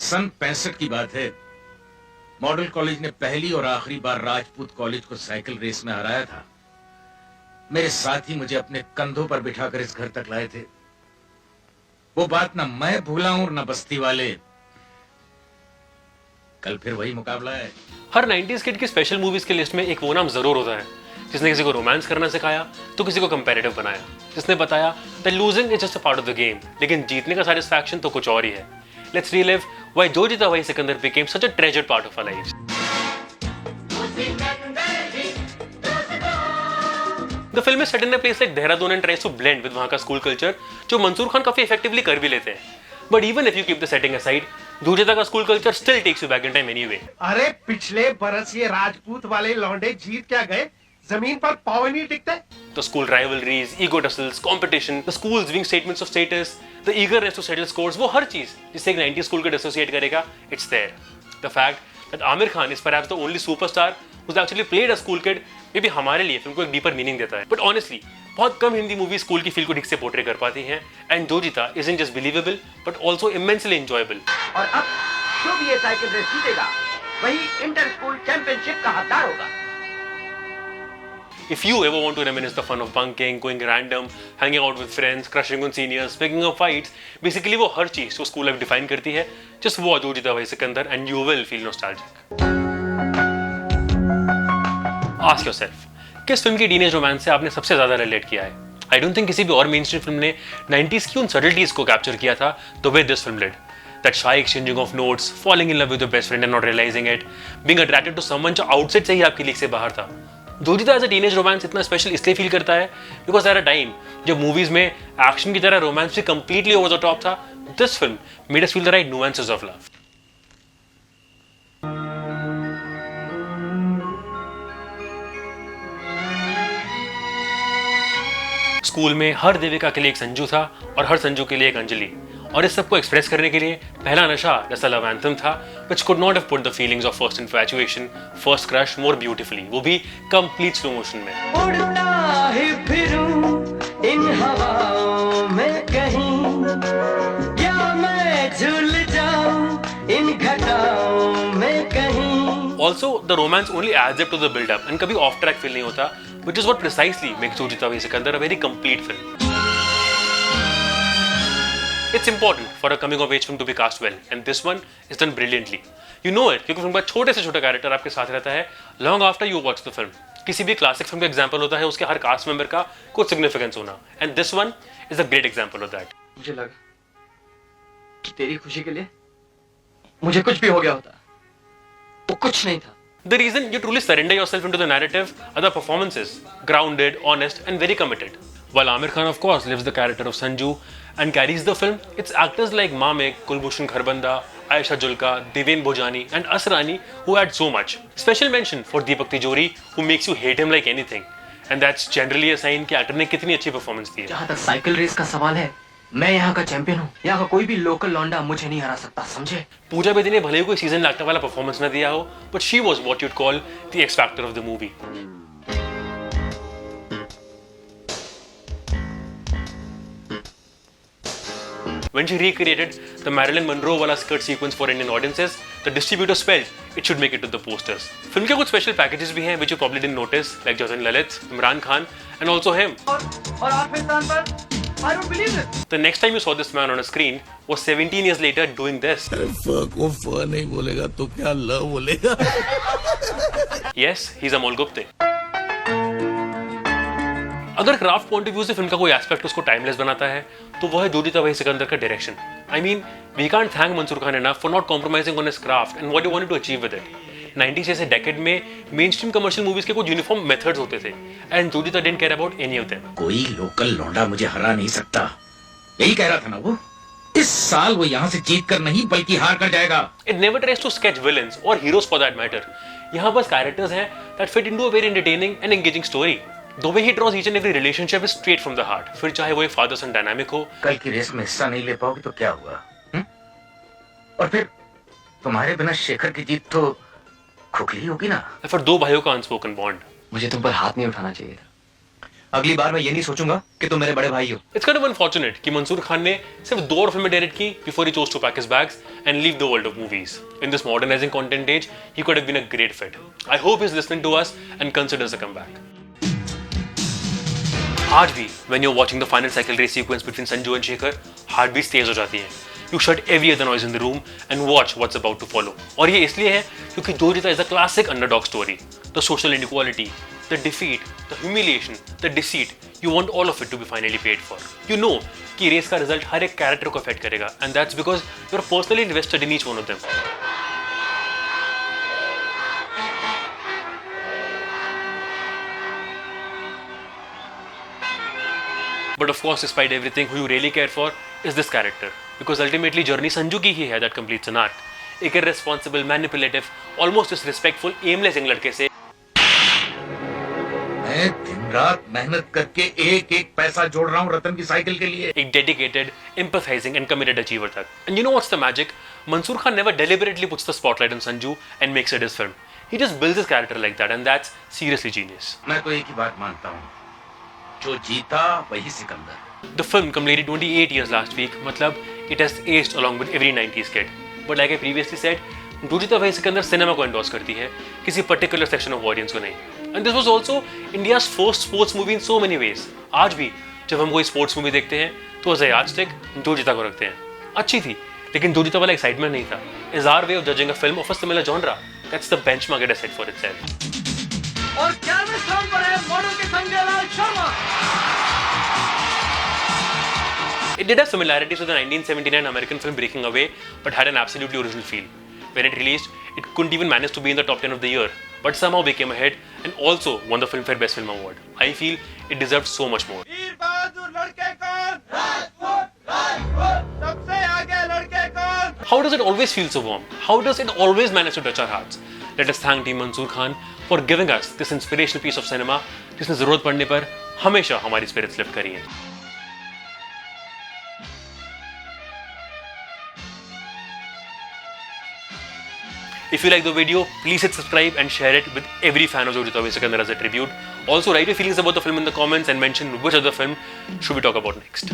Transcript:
सन 65 की बात है। मॉडल कॉलेज ने पहली और आखिरी बार राजपूत कॉलेज को साइकिल रेस में हराया था। मेरे साथी मुझे अपने कंधों पर बिठाकर इस घर तक लाए थे। वो बात ना मैं भूला हूं ना बस्ती वाले। कल फिर वही मुकाबला है। हर 90s किड की स्पेशल मूवीज की लिस्ट में एक वो नाम जरूर होता है जिसने किसी को रोमांस करना सिखाया तो किसी को कंपैरेटिव बनाया, जिसने बताया that losing is just a part of the game, लेकिन जीतने का सैटिस्फैक्शन तो कुछ और ही है। Let's relive why Jo Jeeta Wahi Sikandar became such a treasured part of our lives. The film is set in a place like Dehradun and tries to blend with वहाँ का school culture जो मंसूर खान काफी इफेक्टिवली कर भी लेते हैं। But even if you keep the setting aside, दूजेता का school culture still takes you back in time anyway. अरे पिछले बरस ये राजपूत वाले लौंडे जीत क्या गए, जमीन पर पांव नहीं टिकते। The school rivalries, ego tussles, competition, the schools being statements of status, the eagerness to settle scores, वो हर चीज जिससे एक 90s स्कूल को डिसोसिएट करेगा, it's there. The fact that Aamir Khan is perhaps the only superstar who's actually played a school kid, मे भी हमारे लिए film को एक डीपर मीनिंग देता है। बट ऑनेस्टली बहुत कम हिंदी मूवी स्कूल की फील को ठीक से पोर्ट्रे कर पाती हैं, एंड जो जीता isn't just believable but also immensely enjoyable. और अब जो भी ये साइकिल रेस जीतेगा वही इंटर स्कूल चैंपियनशिप का हकदार होगा। If you ever want to reminisce the fun of bunking, going random, hanging out with friends, crushing on seniors, picking up fights, basically वो हर चीज जो स्कूल लाइफ डिफाइन करती है, just वो जो Jeeta Wahi Sikandar and you will feel nostalgic. Ask yourself, किस film की teenage romance से आपने सबसे ज्यादा रिलेट किया है? I don't think किसी भी और मेनस्ट्रीम फिल्म ने 90s की उन सटल्टीज को कैप्चर किया था the way this film did. That shy exchanging of notes, falling in love with your best friend and not realizing it, being attracted to someone जो आउटसाइड से ही आपकी लीग से बाहर था. जो जीता एज अ टीनेज रोमांस इतना special इसलिए फील करता है बिकॉज एट अ टाइम जब मूवीज में एक्शन की तरह रोमांस भी कंप्लीटली ओवर द टॉप था, this film made us feel the right nuances of love. School में हर देविका के लिए एक संजू था और हर संजू के लिए एक अंजलि, और इस सबको एक्सप्रेस करने के लिए पहला नशा जैसा लव एंथम था which could not have put the feelings of first infatuation, first crush more beautifully, वो भी complete slow motion में. उड़ता ही फिरूं इन हवाओं में कहीं, या मैं झूल जाऊं इन घटाओं में कहीं. Also, the romance only adds up to the build-up and कभी off track feel नहीं होता, which is what precisely makes जो Jeeta Wahi Sikandar a very complete film. It's important for a coming of age film to be cast well, and this one is done brilliantly. You know it क्योंकि film का छोटे से छोटा character आपके साथ रहता है long after you watch the film. किसी भी क्लासिक फिल्म का एग्जांपल होता है उसके हर कास्ट मेंबर का कुछ सिग्निफिकेंस होना, and this one is a great example of that. मुझे लगा कि तेरी खुशी के लिए मुझे कुछ भी हो गया होता, वो कुछ नहीं था. The reason you truly surrender yourself into the narrative are the performances, grounded, honest, and very committed. While Aamir Khan, of course, lives the character of Sanju and carries the film, it's actors like Mamek, Kulbhushan Kharbanda, Ayesha Julka, Deven Bhojani, and Asrani who add so much. Special mention for Deepak Tijori, who makes you hate him like anything, and that's generally a sign कि actor ने कितनी अच्छी performance दी है. जहाँ तक cycle race का सवाल है, मैं यहाँ का चैंपियन हूँ. यहाँ का कोई भी लोकल लौंडा मुझे नहीं हरा सकता, समझे? पूजा बेदी ने भले ही कोई सीजन एक्टर वाला परफॉर्मेंस न दिया हो, but she was what you'd call the X factor of the movie. When she recreated the Marilyn Monroe wala skirt sequence for Indian audiences, the distributors felt it should make it to the posters. Film के कुछ special packages भी हैं which you probably didn't notice, like Jatin Lalit, Imran Khan, and also him. और आखिरी स्थान पर I don't believe it. The next time you saw this man on a screen was 17 years later doing this. को फ नहीं बोलेगा तो क्या ल बोलेगा? Yes, he's Amol Gupte. अगर क्राफ्ट पॉइंट ऑफ व्यू से फिल्म का कोई एस्पेक्ट उसको टाइमलेस बनाता है तो वो है जो जीता वही सिकंदर का direction. I mean we can't thank Mansoor Khan enough for not compromising on his craft and what he wanted to achieve with it. 90s जैसे डेकेड में मेन स्ट्रीम कमर्शियल मूवीज के कुछ यूनिफॉर्म मेथड्स होते थे एंड जो जीता didn't care about any of them. कोई local लौंडा मुझे हरा नहीं सकता, यही कह रहा था ना वो. इस साल वो यहाँ से जीत कर नहीं बल्कि हार कर जाएगा. It never tries to sketch villains और हीरोज फॉर दैट मैटर. यहाँ बस कैरेक्टर्स हैं that fit into a very entertaining and engaging story. The way he draws each and every relationship is straight from the heart. फिर चाहे वो एक father सन dynamic हो. कल की रेस में हिस्सा नहीं ले पाओगे तो क्या हुआ? और फिर तुम्हारे बिना शेखर की जीत तो खोखली होगी ना. फिर दो भाइयों का अनस्पोकन बॉन्ड. मुझे तुम पर हाथ नहीं उठाना चाहिए था. अगली बार मैं ये नहीं सोचूंगा कि तुम मेरे बड़े भाई हो। It's kind of unfortunate कि मंसूर खान ने सिर्फ 2 और फिल्में डायरेक्ट की before he chose to pack his bags and leave the world of movies. In this modernizing content age, he could have been a great fit. I hope he's listening to us and considers a comeback. आज भी when you're watching the final cycle race sequence between Sanju and Shekhar, heartbeats तेज हो जाती हैं. You shut every other noise in the room and watch what's about to follow. और ये इसलिए है क्योंकि जो जीता is a classic underdog story. The social inequality, the defeat, the humiliation, the deceit. You want all of it to be finally paid for. You know कि race का result हर एक कैरेक्टर को अफेक्ट करेगा and that's because you're personally invested in each one of them. But of course, despite everything, who you really care for is this character. Because ultimately, journey Sanju की ही है that completes an arc. एक irresponsible, manipulative, almost disrespectful, aimless young लड़के से मैं दिन रात मेहनत करके एक एक पैसा जोड़ रहा हूँ रतन की साइकिल के लिए। एक dedicated, empathizing and committed achiever तक. And you know what's the magic? Mansoor Khan never deliberately puts the spotlight on Sanju and makes it his film. He just builds his character like that and that's seriously genius. मैं तो एक ही बात मानता हूँ, जो Jeeta Wahi Sikandar. The film completed 28 years last week, matlab it has aged along with every 90s kid. But like I previously said, जो Jeeta Wahi Sikandar cinema को endorse करती है, किसी particular section of audience को नहीं. And this was also India's first sports movie in so many ways. आज भी जब हम कोई sports movie देखते हैं, तो as a yardstick जो जीता को रखते हैं. अच्छी थी, लेकिन जो जीता वाला excitement नहीं था. Is our way of judging a film of a similar genre. That's the benchmark it has set for itself. और 11वें स्थान पर है मॉडल के Sanjay Lal Sharma. It did have similarities with the 1979 American film Breaking Away, but had an absolutely original feel. When it released, it couldn't even manage to be in the top 10 of the year, but somehow became a hit and also won the Filmfare Best Film Award. I feel it deserved so much more. वीर बहादुर लड़के कौन? राजपूत सबसे आगे लड़के कौन? How does it always feel so warm? How does it always manage to touch our hearts? Let us thank Team Mansoor Khan for giving us this inspirational piece of cinema जिसने जरूरत पड़ने पर हमेशा हमारी स्पिरिट्स लिफ्ट करी है. If you like the video, please hit subscribe and share it with every fan of Jojita Sikandar as a tribute. Also, write your feelings about the film in the comments and mention which other film should we talk about next.